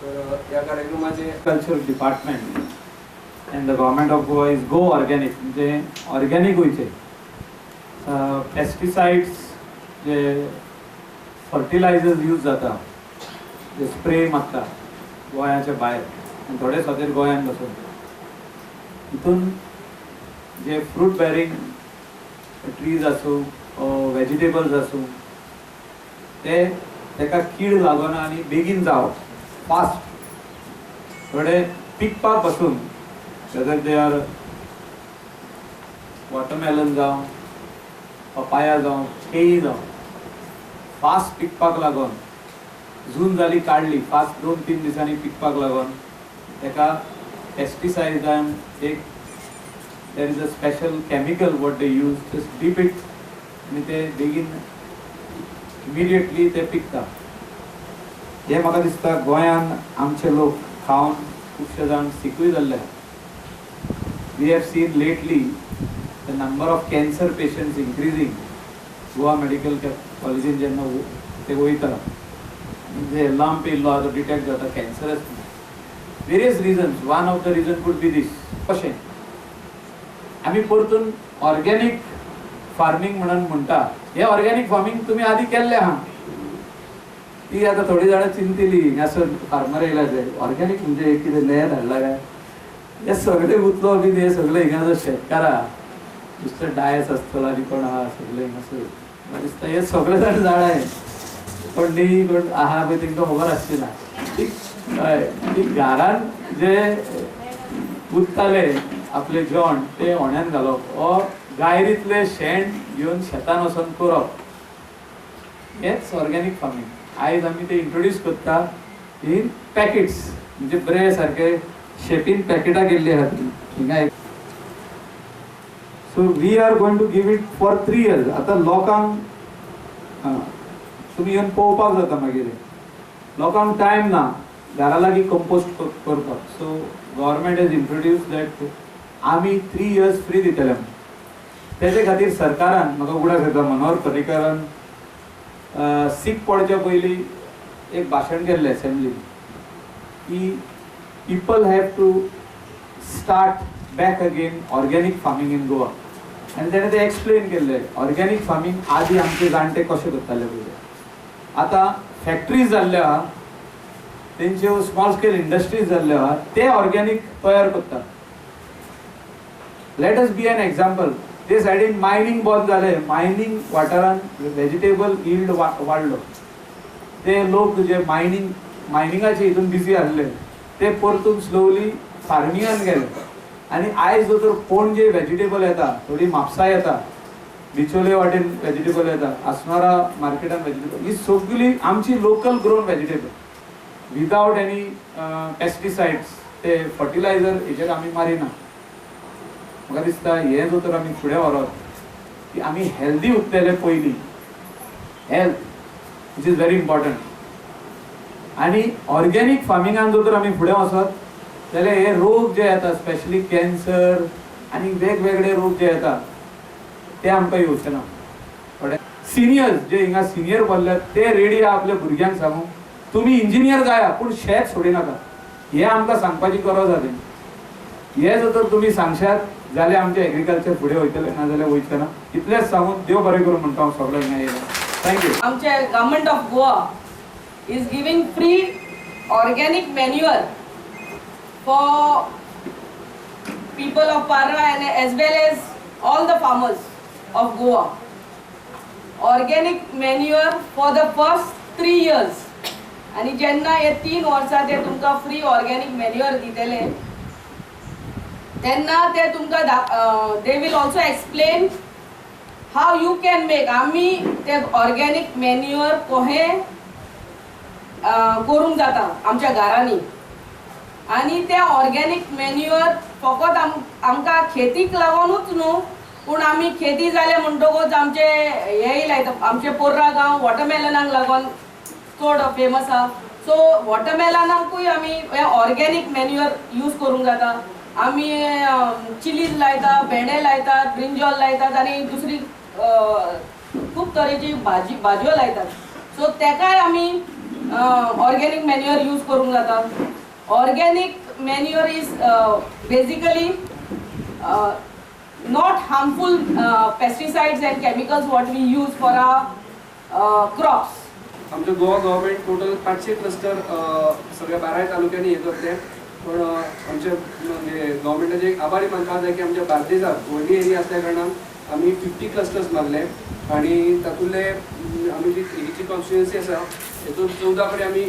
तर या कार्यक्रमाचे culture department and the government of Goa is go organic, म्हणजे ऑर्गॅनिक वयचे पेस्टिसाइड्स जे फर्टिलायझर्स यूज जाता जे स्प्रे मारता गोंयाच्या भायर आनी थोडे खातीर गोंयान बसून हितून जे फ्रूट बेरिंग ट्रीज आसूं वेजिटेबल्स आसूं ते तेका कीड लागना आनी बेगीन जावप फास्ट थोडे पिकपाक पासून वेदर दे आर वॉटरमेलन जावं पपाया जावं केळी जावं फास्ट पिकपाक लागून जून जाली काडली फास्ट 2-3 दिसांनी पिकपाक लागून तेका पेस्टिसाइडान एक there is a special chemical what they use just deep it आनी ते बेगीन इमिडिएटली ते पिकता. हे म्हाका दिसता गोंयान आमचे लोक खावन खुबशे जाण सिकूय जाल्ले. We have seen lately the number of cancer patients increasing. Goa medical कॉलेजीन जेन्ना ते वयता म्हणजे लांब येयल्लो आहा तो डिटेक्ट जाता cancerous. Various reasons. One of the reason could be these. कशें आमी परतून ऑर्गॅनिक फार्मिंग म्हणून म्हणटा. हे ऑर्गॅनिक फार्मिंग तुम्ही आधी केल्ले आहा. ती आता थोडी जाणां चिंतली हांगासर फार्मर येयला ते ऑर्गॅनिक म्हणजे कितें लेयर हाडला काय. हे सगळे उतलो बी हे सगळे हिंगा शेतकारा नुसतं डायस आसतलो आनी कोण आहा सगळे हिंगासर म्हाका दिसता हे सगळे जाण जाणाय पण न्ही कोण आहा पळय तांकां खबर आसची ना. ती घरान जे उरताले आपले जेवण ते होण्यान घालप हो गायरीतले शेण घेवन शेतान वचून करप हेच ऑर्गॅनिक फार्मिंग. आयज आमी ते इंट्रोड्यूस करता इन पॅकेट्स म्हणजे बरे सारके शेपीन पॅकेटां केल्ली आहात हिंगा. So we are going to give it for 3 years. आतां लोकांक तुमी येवन पळोवपाक जाता मागीर लोकांक टायम ना घरा लागीं कंपोस्ट करपाक. So government has introduce that आमी 3 years फ्री दितले. तेजे खातीर सरकारान म्हाका उगडास येता मनोहर पर्रीकरान सीक पडच्या पयलीं एक भाशण केल्लें असेंब्लीन की people have to start back again organic farming in Goa. आनी तेणें तें एक्सप्लेन केल्लें ऑर्गॅनिक फार्मिंग आदी आमचे जाणटे कशें करताले पयलीं. आतां फॅक्टरीज जाल्ल्यो आहा तेंच्यो स्मॉल स्केल इंडस्ट्रीज जाल्ल्यो आहा ते ऑर्गॅनिक तयार करतात. Let us B an example. ते सायडीन मायनींग बंद जालें. मायनींग वाठारान वेजिटेबल यील्ड वाडलो. ते लोक जे मायनिंगाचे हितून बिजी आसले ते परतून स्लोली फार्मिंगान गेले. आनी आयज जर पणजे वेजिटेबल येता थोडी म्हापसा येता बिचोले वाटेन वेजिटेबल येता आसमारा मार्केटान वेजिटेबल ही सगळी आमची local grown vegetable without any pesticides. ते फर्टिलायझर हेजेर आमी मारिना. म्हाका दिसता हे जर आमी फुडें व्हरत की आमी हेल्दी उरतले पयलीं. Health which is very important. आनी ऑर्गॅनिक फार्मिंगान जर आमी फुडें वचत जाल्यार हे रोग जे येता स्पेशली कॅन्सर आनी वेगवेगळे रोग जे येता ते आमकां येवचे ना. थोडे सिनियर्स जे हिंगा सिनियर पडल्यात ते रेडी आहा आपल्या भुरग्यांक सांगूंक तुमी इंजिनियर जाया पूण शेत सोडिनाका. हे आमकां सांगपाची गरज आहा. हे जर तुमी सांगशात जाल्यार आमचे एग्रीकल्चर फुडें वयतले ना जाल्यार वयचे ना. इतलेंच सांगून देव बरें करूं म्हणटा हांव सगळ्यांक हिंगा येयला. थँक्यू. आमचे government of Goa is giving free organic manure for people of Parra and as well as all the farmers of Goa. Organic manure for the first 3 years. आणि जेन्ना हे 3 वर्सां ते तुमकां फ्री ऑर्गॅनिक मॅन्युअर दितले तेन्ना ते तुमकां they will also explain how you can make. आमी ते ऑर्गॅनिक मॅन्युअर कशें करूंक जाता आमच्या घरांनी. आणि ते ऑर्गॅनिक मॅन्युअर फकत आमकां खेतीक लागूनच न्हू पूण आमी खेती जाले म्हणटकूच आमचे हेय लायता. आमचे पोर्रा गांव वॉटरमेलनाक लागून चड फेमस आहा. सो वॉटरमेलनाकूय आमी हे ऑर्गॅनिक मॅन्युअर यूज करूंक जाता. आमी चिलीज लायता, भेंडे लायतात, ब्रिंजॉल लायतात आनी दुसरी खूब तरेची भाजयो लायतात. सो तेकाय आमी ऑर्गेनिक मॅन्युअर यूज करूंक जाता. Organic manure is basically not harmful pesticides and chemicals what we use for our crops. आमचं गोवा गव्हर्नमेंट टोटल 500 क्लस्टर सगळ्या 12 तालुक्यांनी हे करते. पण आमचे म्हणजे गव्हर्नमेंटाचे एक आभारी मानपाक जाय की आमच्या बार्देजांत व्हडली एरिया असल्या कारणान आमी 50 क्लस्टर्स मारले आणि तातूंतले आमी जी हेची कॉन्स्टिट्युएन्सी आसा हेतून 14 कडेन आमी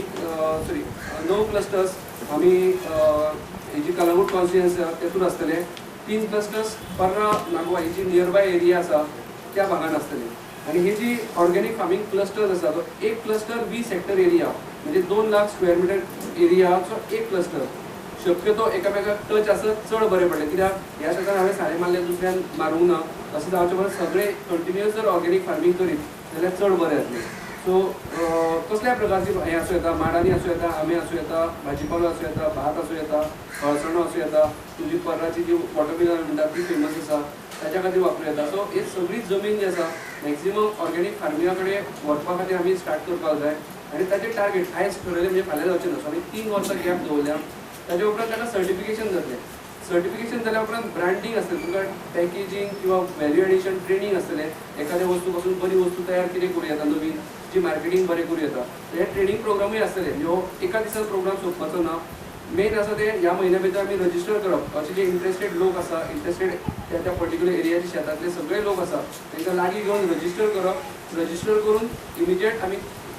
9 क्लस्टर्स आमी हेची कलंगूट कॉन्स्टिट्युएन्सी आसा तेतून आसतले. 3 क्लस्टर्स पर्रा नागवा ही जी नियरबाय एरिया आसा त्या भागात असतले. आणि ही जी ऑर्गेनिक फार्मिंग क्लस्टर्स आसा तो एक क्लस्टर 20 हेक्टर एरिया म्हणजे 2 लाख स्क्वेअर मिटर एरियाचो एक क्लस्टर. शक्यतो एकामेकाक टच आसत चड बरें पडलें कित्याक ह्या शेतान हांवें सारें मारलें दुसऱ्यान मारूंक ना. अशें जावचें परस सगळे कंटिन्युअस जर ऑर्गेनिक फार्मिंग करीत जाल्यार चड बरें जातलें. सो कसल्या प्रकारची हें आसूं येता, माडांनी आसूं येता, आंबे आसूं येता, भाजीपालो आसूं येता, भात आसूं येता, हळसणो आसूं येता, तुजी पर्राची जी वॉटरमेलन म्हणटा ती फेमस आसा ताच्या खातीर वापरूं येता. सो ही सगळी जमीन जी आसा मॅक्झिमम ऑर्गेनिक फार्मिंगा कडेन व्हरपा खातीर आमी स्टार्ट करपाक जाय. आनी ताचें टार्गेट आयज ठरयलें म्हणजे फाल्यां जावचें ना. सो आमी 3 वर्सां गॅप दवरल्या. ताचे उपरांत ताका सर्टिफिकेशन जातलें. सर्टिफिकेशन जाल्या उपरांत ब्रँडिंग आसतलें, तुका पॅकेजींग किंवा व्हॅल्यू एडिशन ट्रेनिंग आसतलें. एखाद्या वस्तू पासून बरी वस्तू तयार कितें करूं येता नवीन जी मार्केटिंग बरें करूं येता हे ट्रेनिंग प्रोग्रामूय आसतले. ह्यो एका दिसान प्रोग्राम सोंपपाचो ना. मेन आसा ते ह्या म्हयन्या भितर आमी रजिस्टर करप. अशे जे इंट्रस्टेड लोक आसा, इंट्रस्टेड त्या पर्टिक्युलर एरियाचे शेतांतले सगळे लोक आसा तांकां लागीं घेवन रजिस्टर करप. रजिस्टर करून इमिजिएट आमी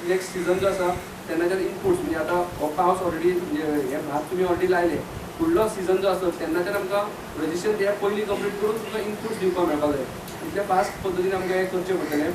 नेक्स्ट सिजन जो आसा तेन्नाच्यान इनपुट्स म्हणजे आतां हो पावस ऑलरेडी म्हणजे हे भात तुमी ऑलरेडी लायले, फुडलो सिजन जो आसता तेन्नाच्यान आमकां रजिस्ट्रेशन ते पयलीं कंप्लीट करून तुमकां इनपुट्स दिवपाक मेळपाक जाय. इतल्या फास्ट पद्दतीन आमकां हें करचें पडटलें.